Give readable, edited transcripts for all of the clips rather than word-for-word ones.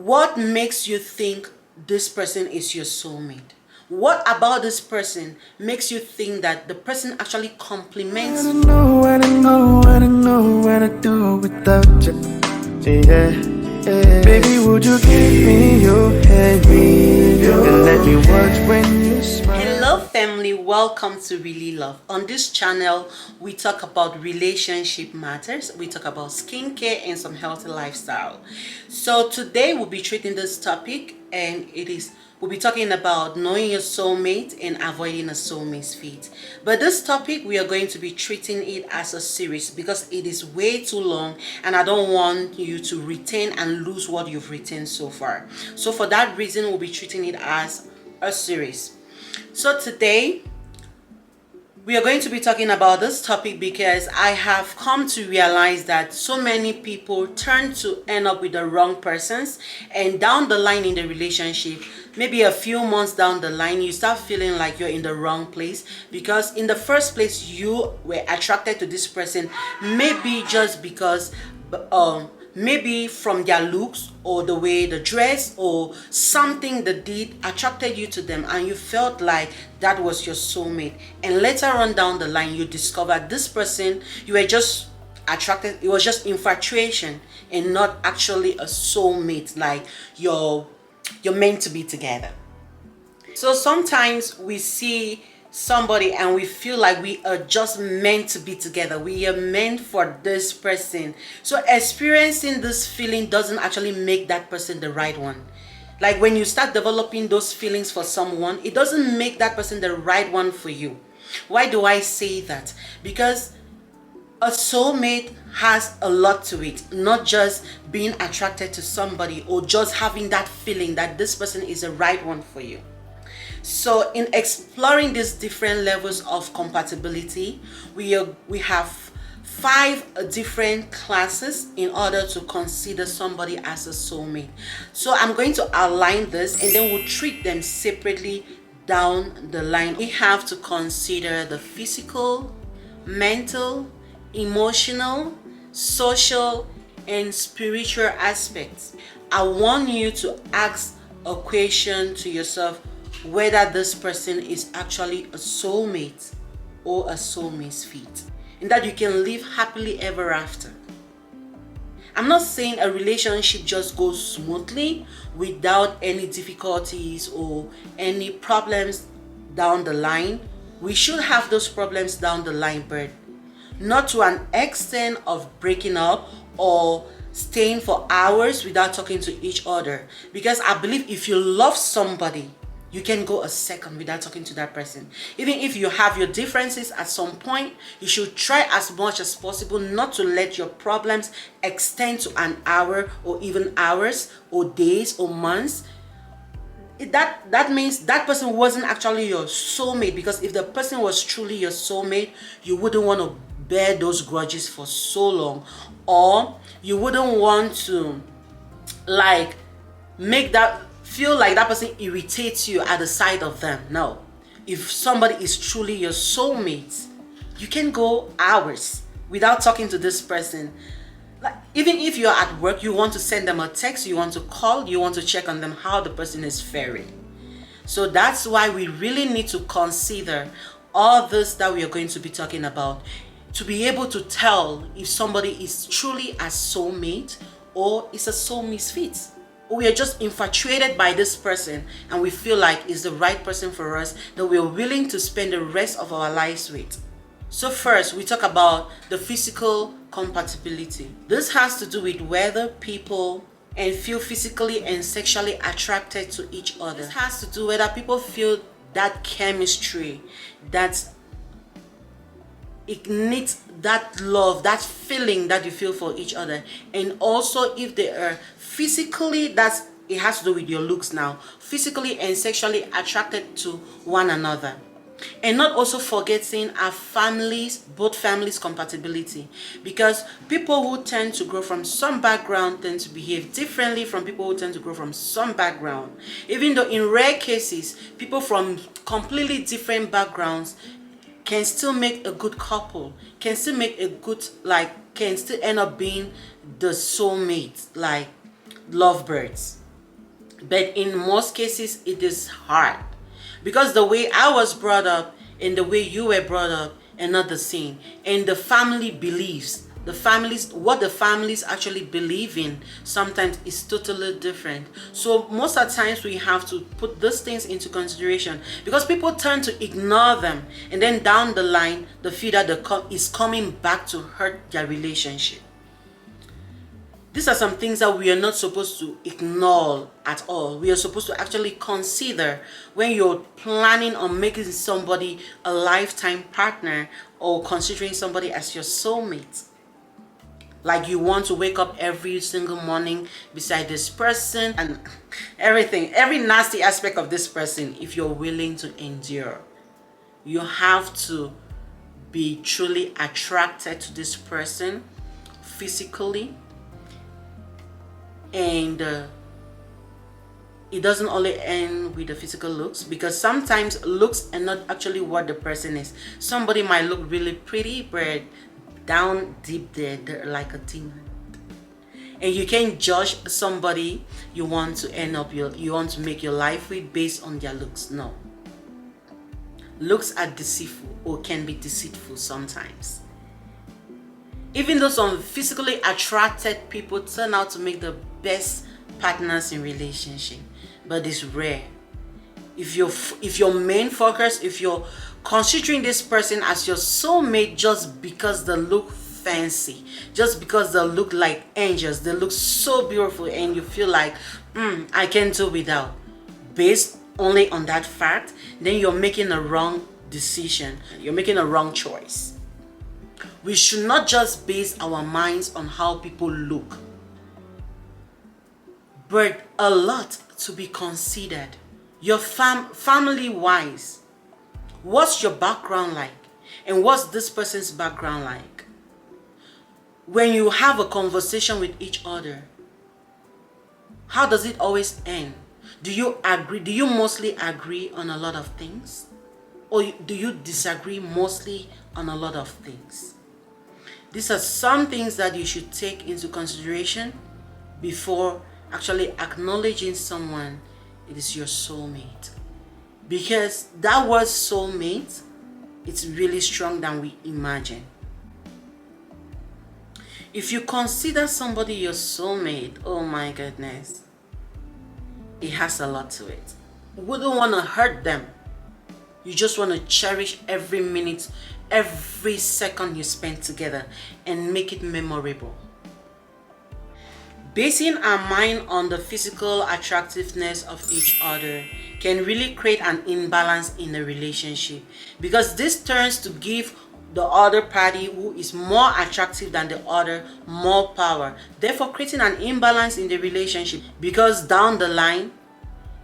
What makes you think this person is your soulmate? What about this person makes you think that the person actually compliments you? I don't know what I do without you. Yeah, yeah. Baby, would you give me your hand, and let me watch when you smile? Hello family, welcome to Really Love. On this channel, we talk about relationship matters, we talk about skincare and some healthy lifestyle. So today we'll be treating this topic, and we'll be talking about knowing your soulmate and avoiding a soulmate's feet. But this topic, we are going to be treating it as a series because it is way too long and I don't want you to retain and lose what you've retained so far. So for that reason, we'll be treating it as a series. So today we are going to be talking about this topic because I have come to realize that so many people turn to end up with the wrong persons, and down the line in the relationship, maybe a few months down the line, you start feeling like you're in the wrong place because in the first place you were attracted to this person maybe just because maybe from their looks or the way they dress or something they did attracted you to them, and you felt like that was your soulmate. And later on down the line, you discovered this person, you were just attracted, it was just infatuation and not actually a soulmate, like you're meant to be together. So sometimes we see somebody and we feel like we are just meant to be together, we are meant for this person. So experiencing this feeling doesn't actually make that person the right one. Like when you start developing those feelings for someone, it doesn't make that person the right one for you. Why do I say that? Because a soulmate has a lot to it, not just being attracted to somebody or just having that feeling that this person is the right one for you. So in exploring these different levels of compatibility, we have 5 different classes in order to consider somebody as a soulmate. So I'm going to outline this and then we'll treat them separately down the line. We have to consider the physical, mental, emotional, social, and spiritual aspects. I want you to ask a question to yourself whether this person is actually a soulmate or a soulmate's fit, and that you can live happily ever after. I'm not saying a relationship just goes smoothly without any difficulties or any problems down the line. We should have those problems down the line, but not to an extent of breaking up or staying for hours without talking to each other. Because I believe if you love somebody, you can go a second without talking to that person. Even if you have your differences at some point, you should try as much as possible not to let your problems extend to an hour or even hours or days or months. That means that person wasn't actually your soulmate, because if the person was truly your soulmate, you wouldn't want to bear those grudges for so long, or you wouldn't want to like make that feel like that person irritates you at the sight of them. No, if somebody is truly your soulmate, you can go hours without talking to this person. Like, even if you're at work, you want to send them a text, you want to call, you want to check on them how the person is faring. So that's why we really need to consider all this that we are going to be talking about to be able to tell if somebody is truly a soulmate or is a soul misfit. We are just infatuated by this person and we feel like it's the right person for us that we're willing to spend the rest of our lives with. So first, we talk about the physical compatibility. This has to do with whether people and feel physically and sexually attracted to each other. This has to do whether people feel that chemistry, that ignites that love, that feeling that you feel for each other. And also if they are physically, it has to do with your looks now, physically and sexually attracted to one another. And not also forgetting our families, both families compatibility, because people who tend to grow from some background tend to behave differently from people who tend to grow from some background. Even though in rare cases people from completely different backgrounds can still make a good couple, can still make a good, can still end up being the soulmate, like lovebirds. But in most cases, it is hard because the way I was brought up and the way you were brought up are not the same. And the family beliefs, what the families actually believe in sometimes is totally different. So most of the times we have to put these things into consideration because people tend to ignore them, and then down the line they feel that is coming back to hurt their relationship. These are some things that we are not supposed to ignore at all. We are supposed to actually consider when you're planning on making somebody a lifetime partner or considering somebody as your soulmate. Like you want to wake up every single morning beside this person and everything, every nasty aspect of this person, if you're willing to endure. You have to be truly attracted to this person physically, and it doesn't only end with the physical looks, because sometimes looks are not actually what the person is. Somebody might look really pretty, but down deep there they're like a demon, and you can't judge somebody you want to make your life with based on their looks. No, looks are deceitful or can be deceitful sometimes. Even though some physically attracted people turn out to make the best partners in relationship, but it's rare. If your main focus, if you're considering this person as your soulmate just because they look fancy, just because they look like angels, they look so beautiful, and you feel like I can't do without, based only on that fact, then you're making a wrong decision. You're making a wrong choice. We should not just base our minds on how people look, but a lot to be considered. Your family wise, what's your background like, and what's this person's background like? When you have a conversation with each other, how does it always end? Do you agree? Do you mostly agree on a lot of things, or do you disagree mostly on a lot of things? These are some things that you should take into consideration before actually acknowledging someone it is your soulmate. Because that word soulmate, it's really strong than we imagine. If you consider somebody your soulmate, oh my goodness, it has a lot to it. You wouldn't want to hurt them. You just want to cherish every minute, every second you spend together and make it memorable. Basing our mind on the physical attractiveness of each other can really create an imbalance in a relationship, because this turns to give the other party who is more attractive than the other more power, therefore creating an imbalance in the relationship, because down the line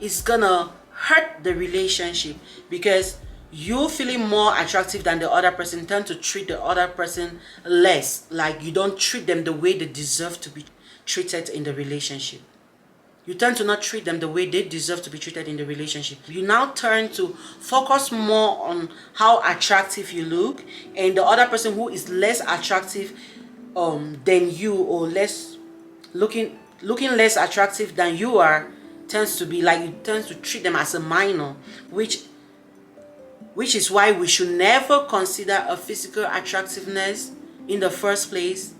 it's gonna hurt the relationship, because you feeling more attractive than the other person tend to treat the other person less, like you don't treat them the way they deserve to be treated in the relationship. You tend to not treat them the way they deserve to be treated in the relationship. You now turn to focus more on how attractive you look, and the other person who is less attractive than you, or less looking less attractive than you are, tends to treat them as a minor, which is why we should never consider a physical attractiveness in the first place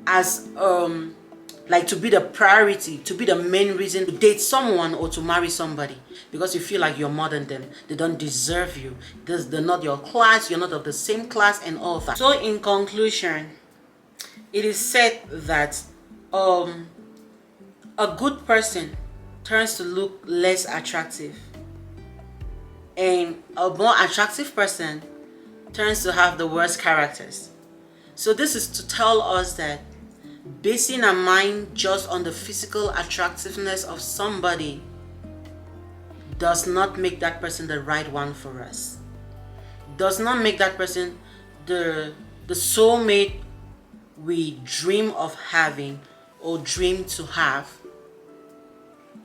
as to be the priority, to be the main reason to date someone or to marry somebody, because you feel like you're more than them, they don't deserve you, they're not your class, you're not of the same class, and all that. So in conclusion, it is said that a good person turns to look less attractive, and a more attractive person turns to have the worst characters. So this is to tell us that basing our mind just on the physical attractiveness of somebody does not make that person the right one for us, does not make that person the soulmate we dream of having or dream to have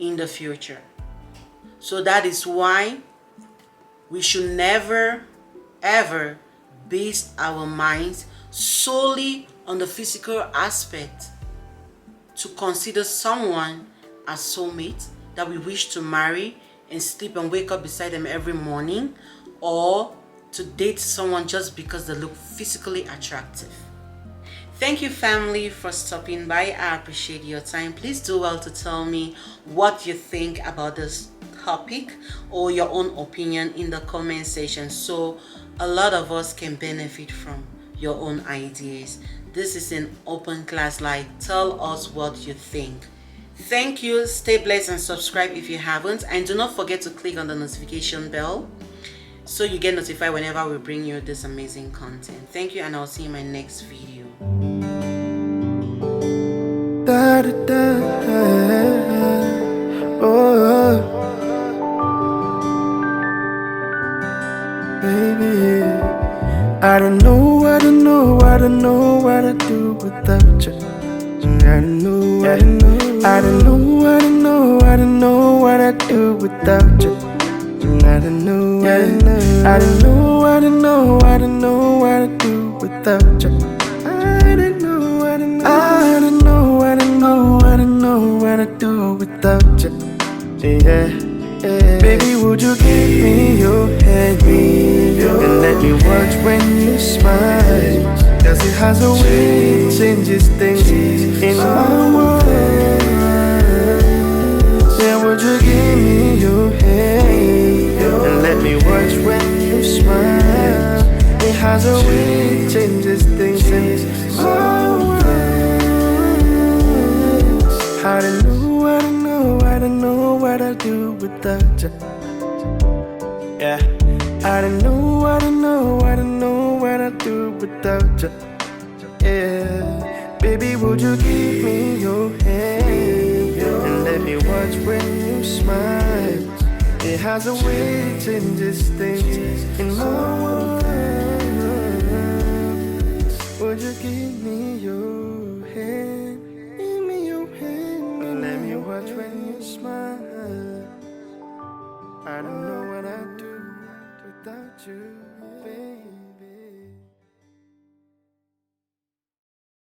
in the future. So that is why we should never ever base our minds solely on the physical aspect to consider someone as soulmates that we wish to marry and sleep and wake up beside them every morning, or to date someone just because they look physically attractive. Thank you, family, for stopping by. I appreciate your time. Please do well to tell me what you think about this topic or your own opinion in the comment section, so a lot of us can benefit from your own ideas. This is an open class, like, tell us what you think. Thank you. Stay blessed and subscribe if you haven't, and do not forget to click on the notification bell so you get notified whenever we bring you this amazing content. Thank you, and I'll see you in my next video. Da, da, da, oh, baby, I don't know what to do without you. I don't know, I don't know, I don't know what I do without you. I don't know, I don't know, I don't know, I don't know what I do without you. I don't know, I don't know, I don't know, I don't know, I don't know what I do without you. Yeah, yeah. Baby, would you give me your hand, and let me watch when you smile? Cause it has a way it changes things in my world. Yeah, would you give me your hand and let me watch when you smile? It has a way it changes things in my world. I don't know, I don't know, I don't know what I do without you. Yeah, I don't know, I don't know, I don't know what I do without you. Yeah, baby, would you give me your hand and let me watch when you smile? It has a way it changes things in my world. Would you give me your hand? Give me your hand and let me watch when you smile. I don't know.